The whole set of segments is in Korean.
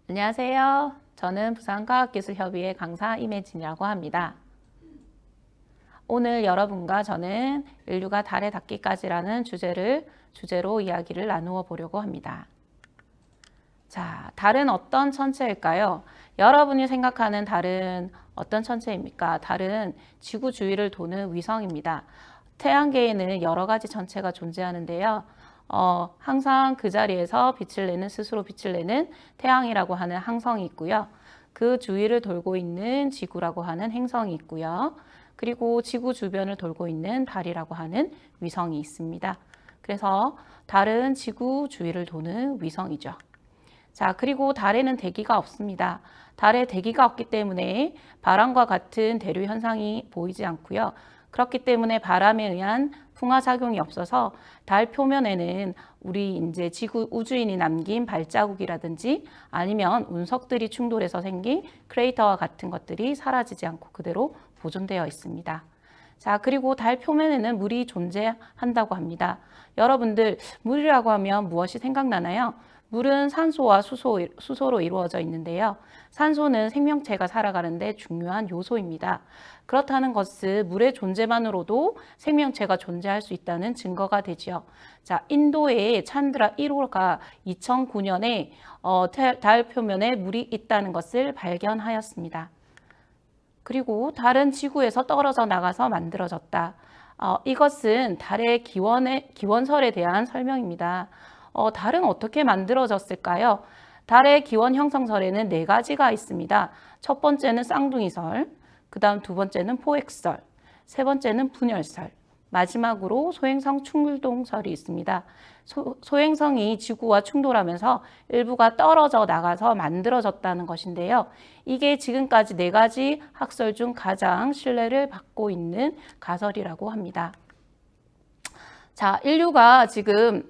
안녕하세요. 저는 부산과학기술협의회 강사 임혜진이라고 합니다. 오늘 여러분과 저는 인류가 달에 닿기까지라는 주제로 이야기를 나누어 보려고 합니다. 자, 달은 어떤 천체일까요? 여러분이 생각하는 달은 어떤 천체입니까? 달은 지구 주위를 도는 위성입니다. 태양계에는 여러 가지 천체가 존재하는데요. 항상 그 자리에서 스스로 빛을 내는 태양이라고 하는 항성이 있고요. 그 주위를 돌고 있는 지구라고 하는 행성이 있고요. 그리고 지구 주변을 돌고 있는 달이라고 하는 위성이 있습니다. 그래서 달은 지구 주위를 도는 위성이죠. 자, 그리고 달에는 대기가 없습니다. 달에 대기가 없기 때문에 바람과 같은 대류 현상이 보이지 않고요. 그렇기 때문에 바람에 의한 풍화작용이 없어서 달 표면에는 우리 이제 지구 우주인이 남긴 발자국이라든지 아니면 운석들이 충돌해서 생긴 크레이터와 같은 것들이 사라지지 않고 그대로 보존되어 있습니다. 자, 그리고 달 표면에는 물이 존재한다고 합니다. 여러분들, 물이라고 하면 무엇이 생각나나요? 물은 산소와 수소로 이루어져 있는데요. 산소는 생명체가 살아가는데 중요한 요소입니다. 그렇다는 것은 물의 존재만으로도 생명체가 존재할 수 있다는 증거가 되지요. 자, 인도의 찬드라 1호가 2009년에 달 표면에 물이 있다는 것을 발견하였습니다. 그리고 달은 지구에서 떨어져 나가서 만들어졌다. 이것은 달의 기원설에 대한 설명입니다. 달은 어떻게 만들어졌을까요? 달의 기원 형성설에는 4가지가 있습니다. 첫 번째는 쌍둥이설, 그 다음 두 번째는 포획설, 세 번째는 분열설, 마지막으로 소행성 충돌설이 있습니다. 소행성이 지구와 충돌하면서 일부가 떨어져 나가서 만들어졌다는 것인데요. 이게 지금까지 4가지 학설 중 가장 신뢰를 받고 있는 가설이라고 합니다. 자, 인류가 지금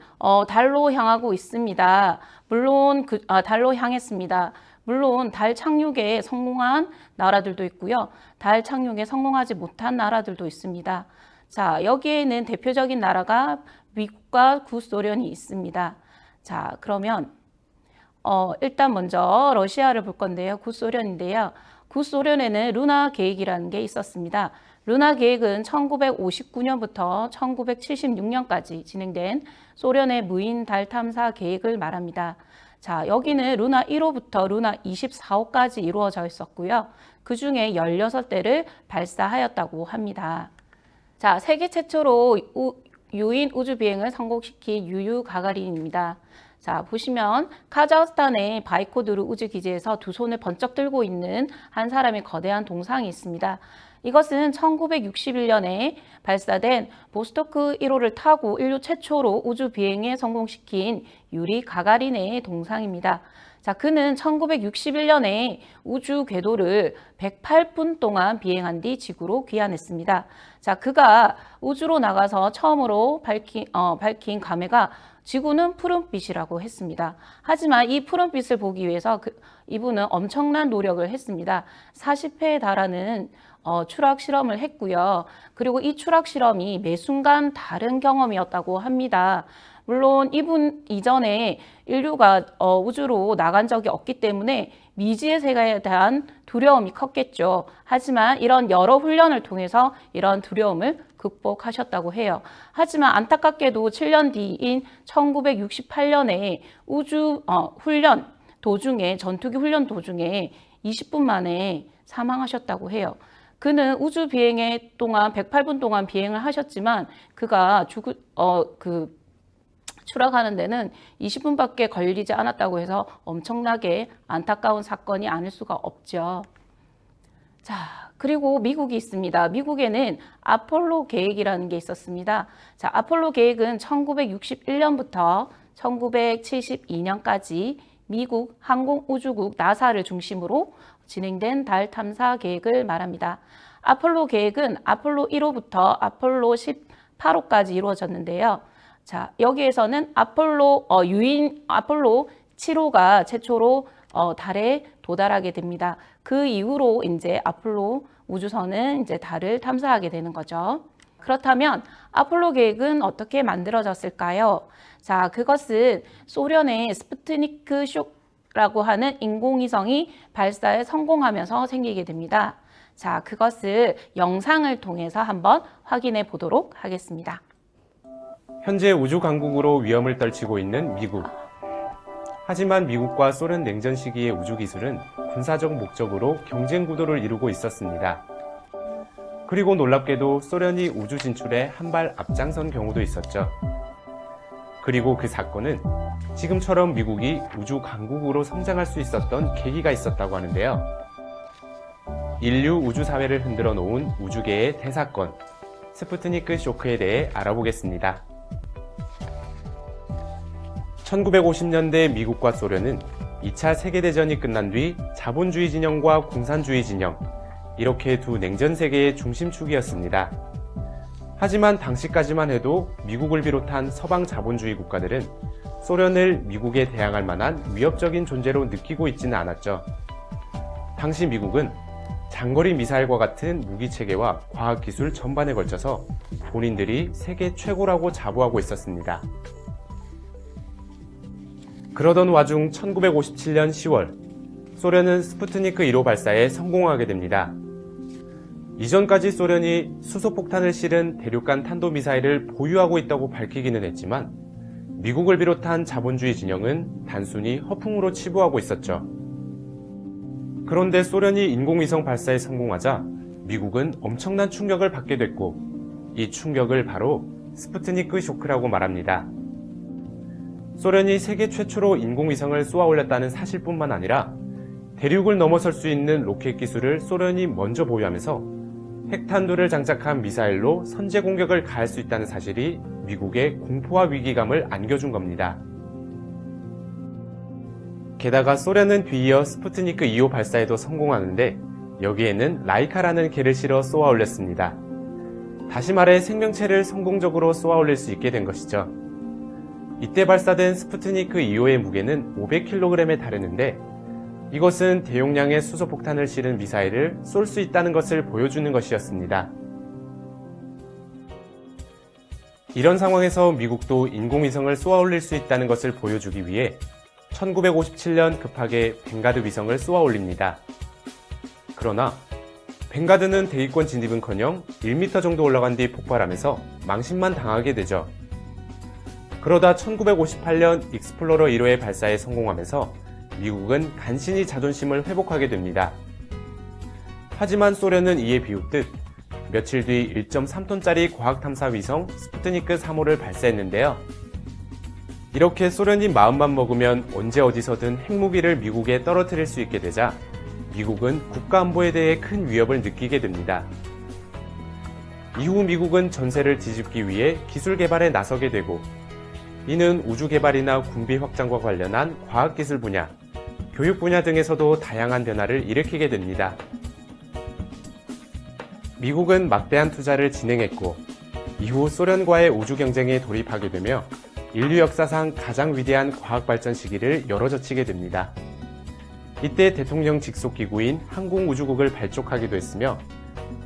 달로 향하고 있습니다. 물론 달로 향했습니다. 물론 달 착륙에 성공한 나라들도 있고요. 달 착륙에 성공하지 못한 나라들도 있습니다. 자, 여기에는 대표적인 나라가 미국과 구소련이 있습니다. 자, 그러면 일단 먼저 러시아를 볼 건데요. 구소련인데요. 구소련에는 루나 계획이라는 게 있었습니다. 루나 계획은 1959년부터 1976년까지 진행된 소련의 무인 달 탐사 계획을 말합니다. 자, 여기는 루나 1호부터 루나 24호까지 이루어져 있었고요. 그 중에 16대를 발사하였다고 합니다. 자, 세계 최초로 유인 우주 비행을 성공시킨 유유 가가린입니다. 자, 보시면 카자흐스탄의 바이코누르 우주기지에서 두 손을 번쩍 들고 있는 한 사람의 거대한 동상이 있습니다. 이것은 1961년에 발사된 보스토크 1호를 타고 인류 최초로 우주 비행에 성공시킨 유리 가가린의 동상입니다. 자, 그는 1961년에 우주 궤도를 108분 동안 비행한 뒤 지구로 귀환했습니다. 자, 그가 우주로 나가서 처음으로 밝힌 감회가 지구는 푸른빛이라고 했습니다. 하지만 이 푸른빛을 보기 위해서 이분은 엄청난 노력을 했습니다. 40회에 달하는 추락 실험을 했고요. 그리고 이 추락 실험이 매 순간 다른 경험이었다고 합니다. 물론 이분 이전에 인류가 우주로 나간 적이 없기 때문에 미지의 세계에 대한 두려움이 컸겠죠. 하지만 이런 여러 훈련을 통해서 이런 두려움을 극복하셨다고 해요. 하지만 안타깝게도 7년 뒤인 1968년에 우주 훈련 도중에 전투기 훈련 도중에 20분 만에 사망하셨다고 해요. 그는 우주 비행에 동안 108분 동안 비행을 하셨지만 그가 추락하는 데는 20분밖에 걸리지 않았다고 해서 엄청나게 안타까운 사건이 아닐 수가 없죠. 자, 그리고 미국이 있습니다. 미국에는 아폴로 계획이라는 게 있었습니다. 자, 아폴로 계획은 1961년부터 1972년까지 미국 항공우주국 나사를 중심으로 진행된 달 탐사 계획을 말합니다. 아폴로 계획은 아폴로 1호부터 아폴로 18호까지 이루어졌는데요. 자, 여기에서는 유인 아폴로 7호가 최초로 달에 도달하게 됩니다. 그 이후로 이제 아폴로 우주선은 이제 달을 탐사하게 되는 거죠. 그렇다면 아폴로 계획은 어떻게 만들어졌을까요? 자, 그것은 소련의 스푸트니크 라고 하는 인공위성이 발사에 성공하면서 생기게 됩니다. 자, 그것을 영상을 통해서 한번 확인해 보도록 하겠습니다. 현재 우주 강국으로 위험을 떨치고 있는 미국. 하지만 미국과 소련 냉전 시기의 우주 기술은 군사적 목적으로 경쟁 구도를 이루고 있었습니다. 그리고 놀랍게도 소련이 우주 진출에 한 발 앞장선 경우도 있었죠. 그리고 그 사건은 지금처럼 미국이 우주 강국으로 성장할 수 있었던 계기가 있었다고 하는데요. 인류 우주 사회를 흔들어 놓은 우주계의 대사건, 스푸트니크 쇼크에 대해 알아보겠습니다. 1950년대 미국과 소련은 2차 세계대전이 끝난 뒤 자본주의 진영과 공산주의 진영, 이렇게 두 냉전 세계의 중심축이었습니다. 하지만 당시까지만 해도 미국을 비롯한 서방 자본주의 국가들은 소련을 미국에 대항할 만한 위협적인 존재로 느끼고 있지는 않았죠. 당시 미국은 장거리 미사일과 같은 무기체계와 과학기술 전반에 걸쳐서 본인들이 세계 최고라고 자부하고 있었습니다. 그러던 와중 1957년 10월, 소련은 스푸트니크 1호 발사에 성공하게 됩니다. 이전까지 소련이 수소폭탄을 실은 대륙간 탄도미사일을 보유하고 있다고 밝히기는 했지만 미국을 비롯한 자본주의 진영은 단순히 허풍으로 치부하고 있었죠. 그런데 소련이 인공위성 발사에 성공하자 미국은 엄청난 충격을 받게 됐고 이 충격을 바로 스푸트니크 쇼크라고 말합니다. 소련이 세계 최초로 인공위성을 쏘아 올렸다는 사실뿐만 아니라 대륙을 넘어설 수 있는 로켓 기술을 소련이 먼저 보유하면서 핵탄두를 장착한 미사일로 선제 공격을 가할 수 있다는 사실이 미국의 공포와 위기감을 안겨준 겁니다. 게다가 소련은 뒤이어 스푸트니크 2호 발사에도 성공하는데 여기에는 라이카라는 개를 실어 쏘아 올렸습니다. 다시 말해 생명체를 성공적으로 쏘아 올릴 수 있게 된 것이죠. 이때 발사된 스푸트니크 2호의 무게는 500kg에 달했는데 이것은 대용량의 수소폭탄을 실은 미사일을 쏠 수 있다는 것을 보여주는 것이었습니다. 이런 상황에서 미국도 인공위성을 쏘아 올릴 수 있다는 것을 보여주기 위해 1957년 급하게 벵가드 위성을 쏘아 올립니다. 그러나 벵가드는 대기권 진입은커녕 1m 정도 올라간 뒤 폭발하면서 망신만 당하게 되죠. 그러다 1958년 익스플로러 1호의 발사에 성공하면서 미국은 간신히 자존심을 회복하게 됩니다. 하지만 소련은 이에 비웃듯 며칠 뒤 1.3톤짜리 과학탐사 위성 스푸트니크 3호를 발사했는데요. 이렇게 소련이 마음만 먹으면 언제 어디서든 핵무기를 미국에 떨어뜨릴 수 있게 되자 미국은 국가안보에 대해 큰 위협을 느끼게 됩니다. 이후 미국은 전세를 뒤집기 위해 기술 개발에 나서게 되고 이는 우주 개발이나 군비 확장과 관련한 과학기술 분야, 교육 분야 등에서도 다양한 변화를 일으키게 됩니다. 미국은 막대한 투자를 진행했고 이후 소련과의 우주 경쟁에 돌입하게 되며 인류 역사상 가장 위대한 과학 발전 시기를 열어젖히게 됩니다. 이때 대통령 직속 기구인 항공우주국을 발족하기도 했으며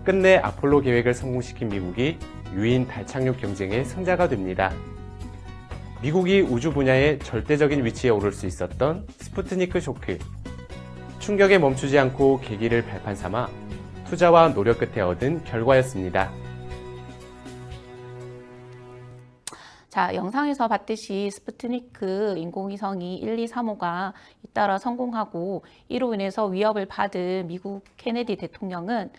끝내 아폴로 계획을 성공시킨 미국이 유인 달 착륙 경쟁의 승자가 됩니다. 미국이 우주 분야의 절대적인 위치에 오를 수 있었던 스푸트니크 쇼크. 충격에 멈추지 않고 계기를 발판 삼아 투자와 노력 끝에 얻은 결과였습니다. 자, 영상에서 봤듯이 스푸트니크 인공위성이 1, 2, 3호가 잇따라 성공하고 이로 인해서 위협을 받은 미국 케네디 대통령은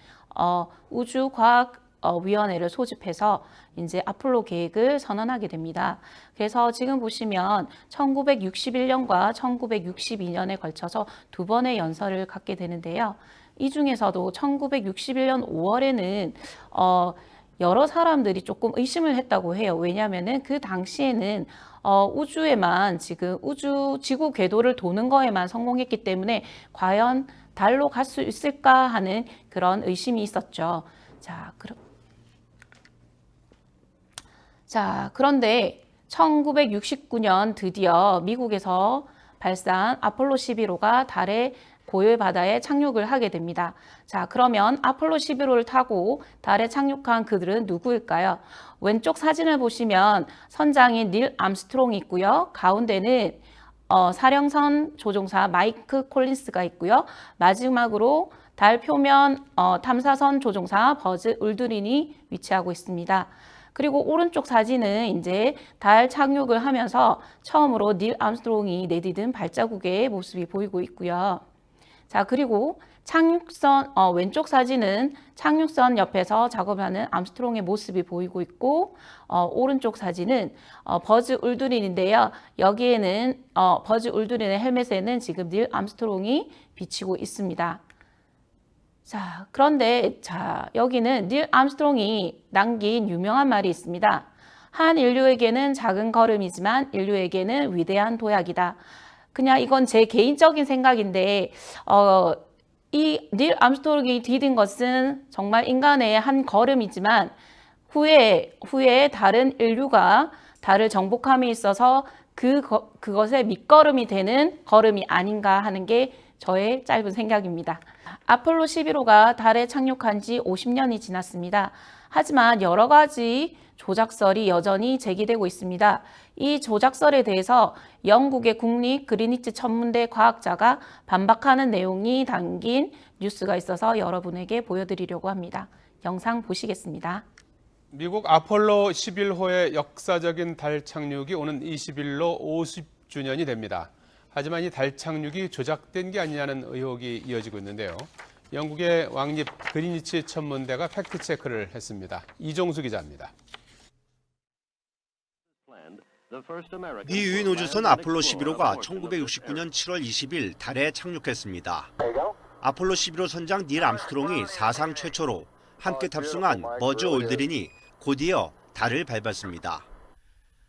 우주과학위원회를 소집해서 이제 아폴로 계획을 선언하게 됩니다. 그래서 지금 보시면 1961년과 1962년에 걸쳐서 두 번의 연설을 갖게 되는데요. 이 중에서도 1961년 5월에는 여러 사람들이 조금 의심을 했다고 해요. 왜냐하면은 그 당시에는 우주에만 지금 지구 궤도를 도는 거에만 성공했기 때문에 과연 달로 갈 수 있을까 하는 그런 의심이 있었죠. 그런데 1969년 드디어 미국에서 발사한 아폴로 11호가 달의 고열 바다에 착륙을 하게 됩니다. 자, 그러면 아폴로 11호를 타고 달에 착륙한 그들은 누구일까요? 왼쪽 사진을 보시면 선장인 닐 암스트롱이 있고요. 가운데는 사령선 조종사 마이크 콜린스가 있고요. 마지막으로 달 표면 탐사선 조종사 버즈 울드린이 위치하고 있습니다. 그리고 오른쪽 사진은 이제 달 착륙을 하면서 처음으로 닐 암스트롱이 내디딘 발자국의 모습이 보이고 있고요. 자, 그리고 착륙선 왼쪽 사진은 착륙선 옆에서 작업하는 암스트롱의 모습이 보이고 있고 오른쪽 사진은 버즈 울드린인데요. 여기에는 버즈 울드린의 헬멧에는 지금 닐 암스트롱이 비치고 있습니다. 자, 그런데 여기는 닐 암스트롱이 남긴 유명한 말이 있습니다. 한 인류에게는 작은 걸음이지만 인류에게는 위대한 도약이다. 그냥 이건 제 개인적인 생각인데 이 닐 암스트롱이 디딘 것은 정말 인간의 한 걸음이지만 후에 다른 인류가 달을 정복함에 있어서 그것의 밑거름이 되는 걸음이 아닌가 하는 게 저의 짧은 생각입니다. 아폴로 11호가 달에 착륙한 지 50년이 지났습니다. 하지만 여러 가지 조작설이 여전히 제기되고 있습니다. 이 조작설에 대해서 영국의 국립 그리니치 천문대 과학자가 반박하는 내용이 담긴 뉴스가 있어서 여러분에게 보여드리려고 합니다. 영상 보시겠습니다. 미국 아폴로 11호의 역사적인 달 착륙이 오는 20일로 50주년이 됩니다. 하지만 이 달 착륙이 조작된 게 아니냐는 의혹이 이어지고 있는데요. 영국의 왕립 그리니치 천문대가 팩트체크를 했습니다. 이종수 기자입니다. 미 유인 우주선 아폴로 11호가 1969년 7월 20일 달에 착륙했습니다. 아폴로 11호 선장 닐 암스트롱이 사상 최초로 함께 탑승한 버즈 올드린이 곧이어 달을 밟았습니다.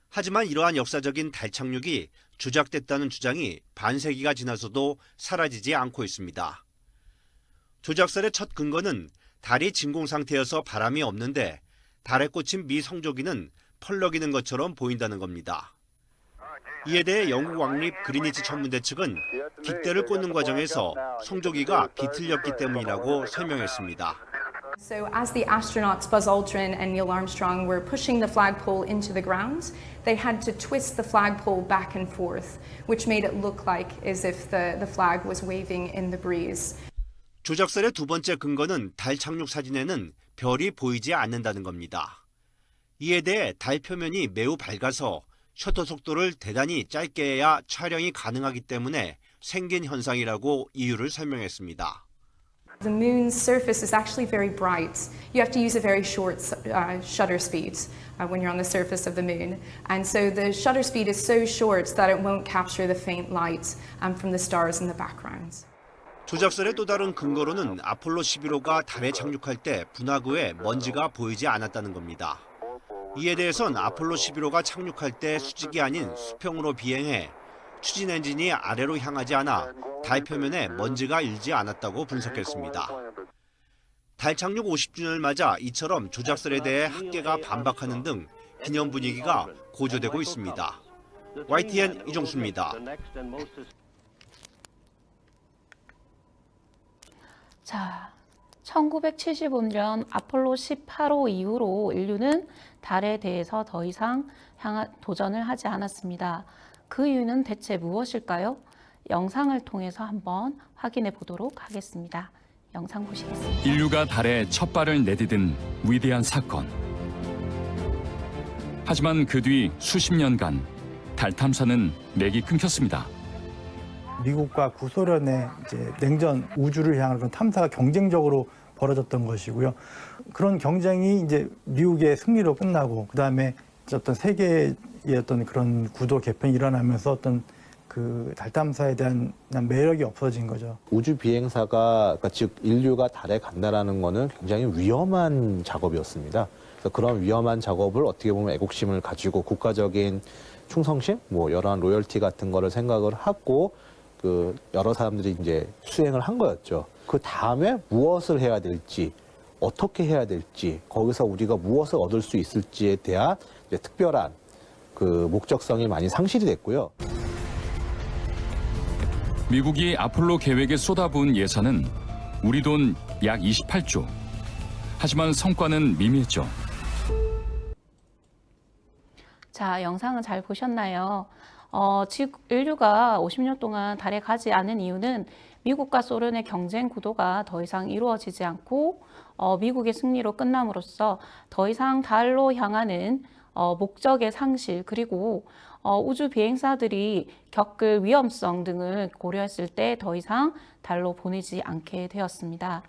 하지만 이러한 역사적인 달 착륙이 조작됐다는 주장이 반세기가 지나서도 사라지지 않고 있습니다. 조작설의 첫 근거는 달이 진공 상태여서 바람이 없는데 달에 꽂힌 미 성조기는 펄럭이는 것처럼 보인다는 겁니다. 이에 대해 영국 왕립 그리니치 천문대 측은 깃대를 꽂는 과정에서 성조기가 비틀렸기 때문이라고 설명했습니다. So as the astronauts Buzz Aldrin and Neil Armstrong were pushing the flagpole into the ground, they had to twist the flagpole back and forth, which made it look like as if the flag was waving in the breeze. 조작설의 두 번째 근거는 달 착륙 사진에는 별이 보이지 않는다는 겁니다. 이에 대해 달 표면이 매우 밝아서 셔터 속도를 대단히 짧게 해야 촬영이 가능하기 때문에 생긴 현상이라고 이유를 설명했습니다. The moon's surface is actually very bright. You have to use a very short shutter speed when you're on the surface of the moon. And so the shutter speed is so short that it won't capture the faint light from the stars in the background. 조작설의 또 다른 근거로는 아폴로 11호가 달에 착륙할 때 분화구에 먼지가 보이지 않았다는 겁니다. 이에 대해선 아폴로 11호가 착륙할 때 수직이 아닌 수평으로 비행해 추진 엔진이 아래로 향하지 않아 달 표면에 먼지가 일지 않았다고 분석했습니다. 달 착륙 50주년을 맞아 이처럼 조작설에 대해 학계가 반박하는 등 기념 분위기가 고조되고 있습니다. YTN 이종수입니다. 자, 1975년 아폴로 18호 이후로 인류는 달에 대해서 더 이상 도전을 하지 않았습니다. 그 이유는 대체 무엇일까요? 영상을 통해서 한번 확인해 보도록 하겠습니다. 영상 보시겠습니다. 인류가 달에 첫 발을 내디딘 위대한 사건. 하지만 그 뒤 수십 년간 달 탐사는 맥이 끊겼습니다. 미국과 구소련의 이제 냉전 우주를 향한 그런 탐사가 경쟁적으로 벌어졌던 것이고요. 그런 경쟁이 이제 미국의 승리로 끝나고 그다음에 어떤 세계의 어떤 그런 구도 개편이 일어나면서 어떤 그 달 탐사에 대한 매력이 없어진 거죠. 우주 비행사가 그러니까 즉 인류가 달에 간다라는 거는 굉장히 위험한 작업이었습니다. 그래서 그런 위험한 작업을 어떻게 보면 애국심을 가지고 국가적인 충성심, 뭐 여러한 로열티 같은 거를 생각을 하고 그 여러 사람들이 이제 수행을 한 거였죠. 그 다음에 무엇을 해야 될지, 어떻게 해야 될지, 거기서 우리가 무엇을 얻을 수 있을지에 대한 이제 특별한 그 목적성이 많이 상실이 됐고요. 미국이 아폴로 계획에 쏟아부은 예산은 우리 돈 약 28조. 하지만 성과는 미미했죠. 자, 영상은 잘 보셨나요? 인류가 50년 동안 달에 가지 않은 이유는 미국과 소련의 경쟁 구도가 더 이상 이루어지지 않고 미국의 승리로 끝남으로써 더 이상 달로 향하는 목적의 상실 그리고 우주 비행사들이 겪을 위험성 등을 고려했을 때 더 이상 달로 보내지 않게 되었습니다.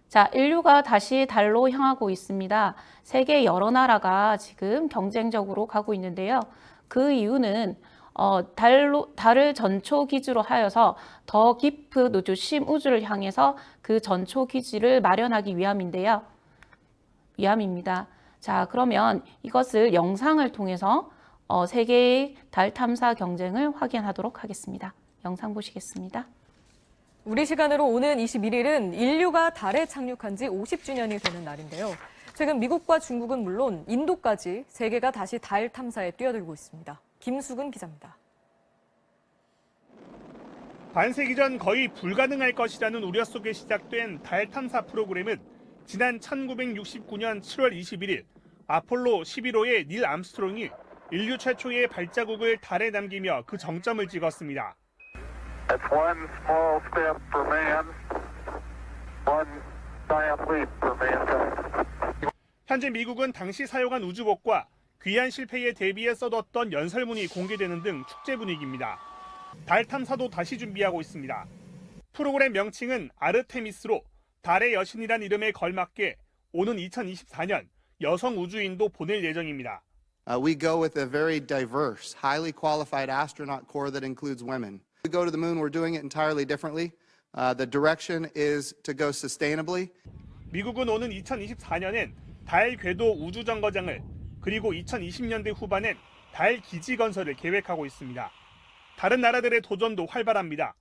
자, 인류가 다시 달로 향하고 있습니다. 세계 여러 나라가 지금 경쟁적으로 가고 있는데요. 그 이유는 달을 전초 기지로 하여서 더 깊은 우주, 심우주를 향해서 그 전초 기지를 마련하기 위함입니다. 자, 그러면 이것을 영상을 통해서 세계의 달 탐사 경쟁을 확인하도록 하겠습니다. 영상 보시겠습니다. 우리 시간으로 오는 21일은 인류가 달에 착륙한 지 50주년이 되는 날인데요. 최근 미국과 중국은 물론 인도까지 세계가 다시 달 탐사에 뛰어들고 있습니다. 김수근 기자입니다. 반세기 전 거의 불가능할 것이라는 우려 속에 시작된 달 탐사 프로그램은 지난 1969년 7월 21일 아폴로 11호의 닐 암스트롱이 인류 최초의 발자국을 달에 남기며 그 정점을 찍었습니다. That's one small step for man, one giant leap for mankind. 현재 미국은 당시 사용한 우주복과 귀한 실패에 대비해 써뒀던 연설문이 공개되는 등 축제 분위기입니다. 달 탐사도 다시 준비하고 있습니다. 프로그램 명칭은 아르테미스로 달의 여신이란 이름에 걸맞게 오는 2024년 여성 우주인도 보낼 예정입니다. We go with a very diverse, highly qualified astronaut corps that includes women. We go to the moon, we're doing it entirely differently. The direction is to go sustainably. 미국은 오는 2024년엔 달 궤도 우주 정거장을 그리고 2020년대 후반엔 달 기지 건설을 계획하고 있습니다. 다른 나라들의 도전도 활발합니다.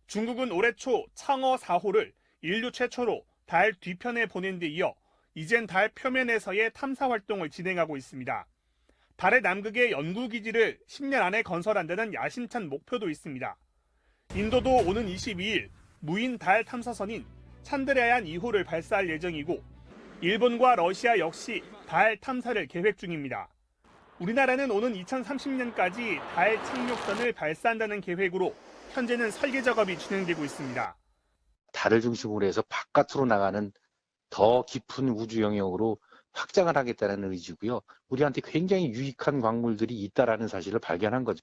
중국은 올해 초 창어 4호를 인류 최초로 달 뒤편에 보낸 데 이어 이젠 달 표면에서의 탐사 활동을 진행하고 있습니다. 달의 남극에 연구기지를 10년 안에 건설한다는 야심찬 목표도 있습니다. 인도도 오는 22일 무인 달 탐사선인 찬드라얀 2호를 발사할 예정이고 일본과 러시아 역시 달 탐사를 계획 중입니다. 우리나라는 오는 2030년까지 달 착륙선을 발사한다는 계획으로 현재는 설계 작업이 진행되고 있습니다. 달을 중심으로 해서 바깥으로 나가는 더 깊은 우주 영역으로 확장을 하겠다는 의지고요. 우리한테 굉장히 유익한 광물들이 있다라는 사실을 발견한 거죠.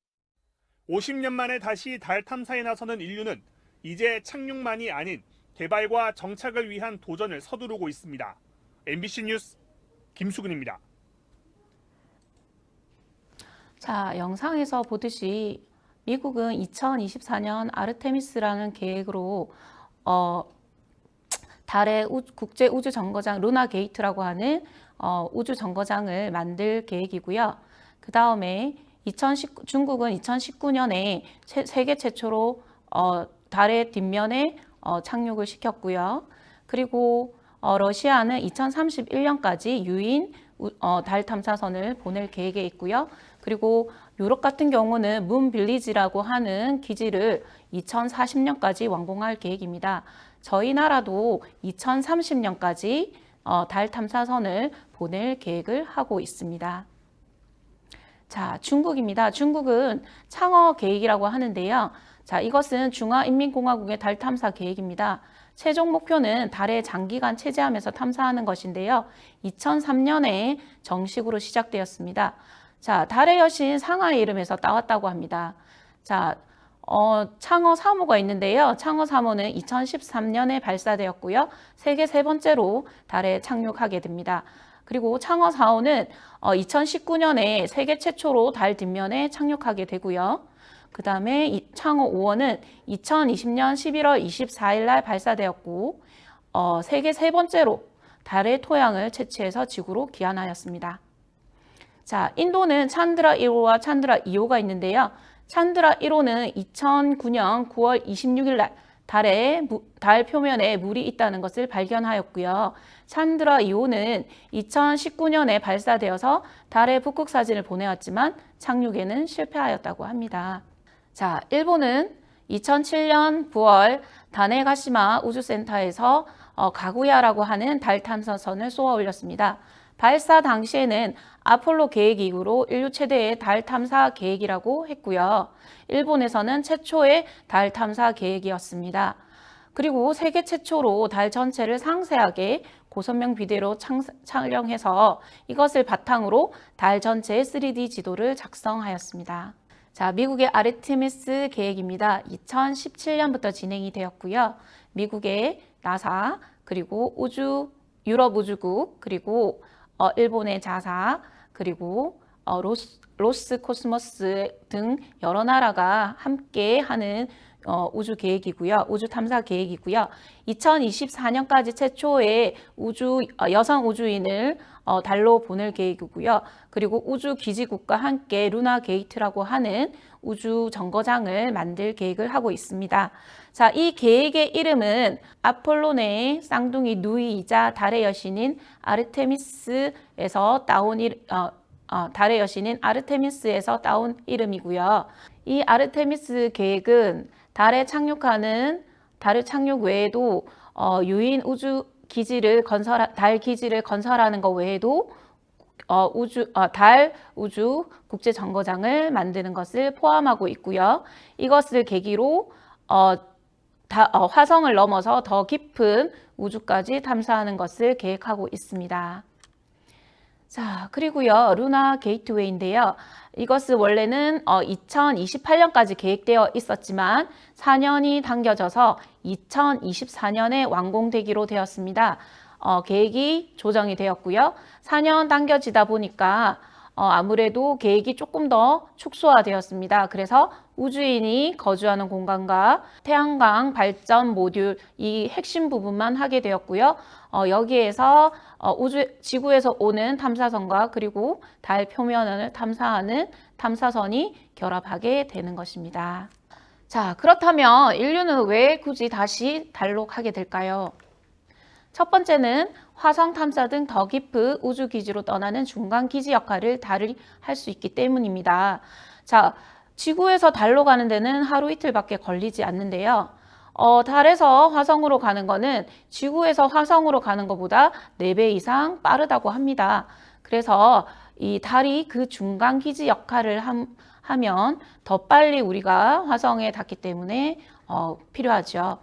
50년 만에 다시 달 탐사에 나서는 인류는 이제 착륙만이 아닌 개발과 정착을 위한 도전을 서두르고 있습니다. MBC 뉴스 김수근입니다. 자, 영상에서 보듯이 미국은 2024년 아르테미스라는 계획으로 달의 국제 우주 정거장 루나 게이트라고 하는 우주 정거장을 만들 계획이고요. 그 다음에 중국은 2019년에 세계 최초로 달의 뒷면에 착륙을 시켰고요. 그리고 러시아는 2031년까지 유인 달 탐사선을 보낼 계획에 있고요. 그리고 유럽 같은 경우는 문 빌리지라고 하는 기지를 2040년까지 완공할 계획입니다. 저희 나라도 2030년까지 달 탐사선을 보낼 계획을 하고 있습니다. 자, 중국입니다. 중국은 창어 계획이라고 하는데요. 자, 이것은 중화인민공화국의 달 탐사 계획입니다. 최종 목표는 달에 장기간 체제하면서 탐사하는 것인데요. 2003년에 정식으로 시작되었습니다. 자, 달의 여신 상하의 이름에서 따왔다고 합니다. 자, 창어 3호가 있는데요. 창어 3호는 2013년에 발사되었고요. 세계 세 번째로 달에 착륙하게 됩니다. 그리고 창어 4호는 2019년에 세계 최초로 달 뒷면에 착륙하게 되고요. 그 다음에 창어 5호는 2020년 11월 24일 날 발사되었고 세계 세 번째로 달의 토양을 채취해서 지구로 귀환하였습니다. 자, 인도는 찬드라 1호와 찬드라 2호가 있는데요. 찬드라 1호는 2009년 9월 26일 날 달 표면에 물이 있다는 것을 발견하였고요. 찬드라 2호는 2019년에 발사되어서 달의 북극 사진을 보내왔지만 착륙에는 실패하였다고 합니다. 자, 일본은 2007년 9월 다네가시마 우주센터에서 가구야라고 하는 달 탐사선을 쏘아 올렸습니다. 발사 당시에는 아폴로 계획 이후로 인류 최대의 달 탐사 계획이라고 했고요. 일본에서는 최초의 달 탐사 계획이었습니다. 그리고 세계 최초로 달 전체를 상세하게 고선명 비디오로 촬영해서 이것을 바탕으로 달 전체의 3D 지도를 작성하였습니다. 자, 미국의 아르테미스 계획입니다. 2017년부터 진행이 되었고요. 미국의 나사, 그리고 유럽 우주국, 그리고 일본의 자사, 그리고 로스코스모스 등 여러 나라가 함께 하는 우주 계획이고요. 우주 탐사 계획이고요. 2024년까지 최초의 여성 우주인을 달로 보낼 계획이고요. 그리고 우주 기지국과 함께 루나 게이트라고 하는 우주 정거장을 만들 계획을 하고 있습니다. 자, 이 계획의 이름은 아폴로네의 쌍둥이 누이이자 달의 여신인 아르테미스에서 따온 이름이고요. 이 아르테미스 계획은 달에 착륙 외에도 유인 달 기지를 건설하는 것 외에도 달 우주 국제 정거장을 만드는 것을 포함하고 있고요. 이것을 계기로 화성을 넘어서 더 깊은 우주까지 탐사하는 것을 계획하고 있습니다. 자, 그리고요, 루나 게이트웨이인데요. 이것은 원래는 2028년까지 계획되어 있었지만 4년이 당겨져서 2024년에 완공되기로 되었습니다. 계획이 조정이 되었고요. 4년 당겨지다 보니까 아무래도 계획이 조금 더 축소화되었습니다. 그래서 우주인이 거주하는 공간과 태양광 발전 모듈 이 핵심 부분만 하게 되었고요. 여기에서 지구에서 오는 탐사선과 그리고 달 표면을 탐사하는 탐사선이 결합하게 되는 것입니다. 자, 그렇다면 인류는 왜 굳이 다시 달로 가게 될까요? 첫 번째는 화성 탐사 등 더 깊은 우주 기지로 떠나는 중간 기지 역할을 달이 할 수 있기 때문입니다. 자, 지구에서 달로 가는 데는 하루 이틀밖에 걸리지 않는데요. 달에서 화성으로 가는 거는 지구에서 화성으로 가는 것보다 4배 이상 빠르다고 합니다. 그래서 이 달이 그 중간 기지 역할을 하면 더 빨리 우리가 화성에 닿기 때문에 필요하죠.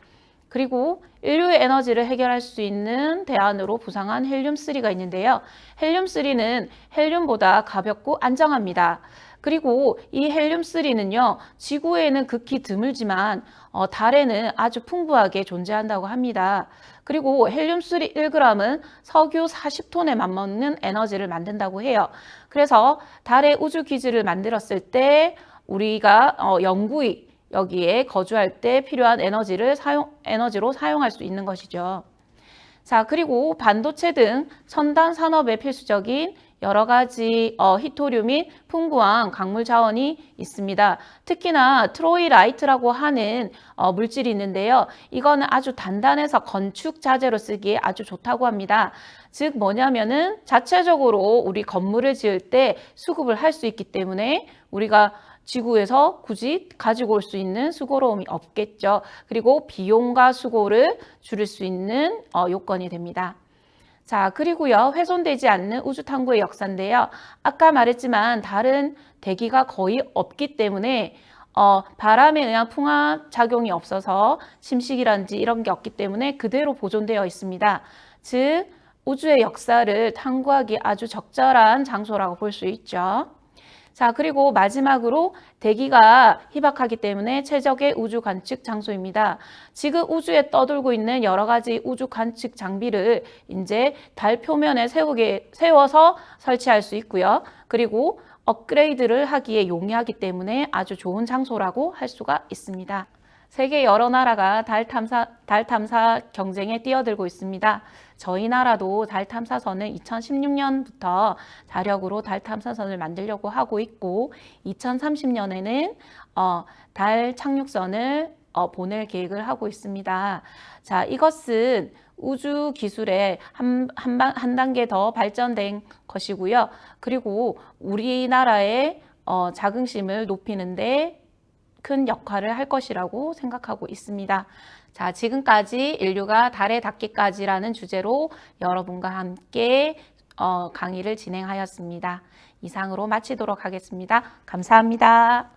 그리고 인류의 에너지를 해결할 수 있는 대안으로 부상한 헬륨-3가 있는데요. 헬륨-3는 헬륨보다 가볍고 안정합니다. 그리고 이 헬륨-3는요, 지구에는 극히 드물지만 달에는 아주 풍부하게 존재한다고 합니다. 그리고 헬륨-3 1g은 석유 40톤에 맞먹는 에너지를 만든다고 해요. 그래서 달의 우주기지를 만들었을 때 우리가 영구히 여기에 거주할 때 필요한 에너지로 사용할 수 있는 것이죠. 자, 그리고 반도체 등 첨단 산업에 필수적인 여러 가지 히토륨이 풍부한 광물 자원이 있습니다. 특히나 트로이라이트라고 하는 물질이 있는데요. 이거는 아주 단단해서 건축 자재로 쓰기에 아주 좋다고 합니다. 즉 뭐냐면은 자체적으로 우리 건물을 지을 때 수급을 할 수 있기 때문에 우리가 지구에서 굳이 가지고 올 수 있는 수고로움이 없겠죠. 그리고 비용과 수고를 줄일 수 있는 요건이 됩니다. 자, 그리고요, 훼손되지 않는 우주 탐구의 역사인데요. 아까 말했지만 달은 대기가 거의 없기 때문에 바람에 의한 풍화 작용이 없어서 침식이란지 이런 게 없기 때문에 그대로 보존되어 있습니다. 즉 우주의 역사를 탐구하기 아주 적절한 장소라고 볼 수 있죠. 자, 그리고 마지막으로 대기가 희박하기 때문에 최적의 우주 관측 장소입니다. 지금 우주에 떠돌고 있는 여러 가지 우주 관측 장비를 이제 달 표면에 세워서 설치할 수 있고요. 그리고 업그레이드를 하기에 용이하기 때문에 아주 좋은 장소라고 할 수가 있습니다. 세계 여러 나라가 달 탐사 경쟁에 뛰어들고 있습니다. 저희 나라도 달 탐사선을 2016년부터 자력으로 달 탐사선을 만들려고 하고 있고 2030년에는 달 착륙선을 보낼 계획을 하고 있습니다. 자, 이것은 우주 기술에 한 단계 더 발전된 것이고요. 그리고 우리나라의 자긍심을 높이는데 큰 역할을 할 것이라고 생각하고 있습니다. 자, 지금까지 인류가 달에 닿기까지라는 주제로 여러분과 함께 강의를 진행하였습니다. 이상으로 마치도록 하겠습니다. 감사합니다.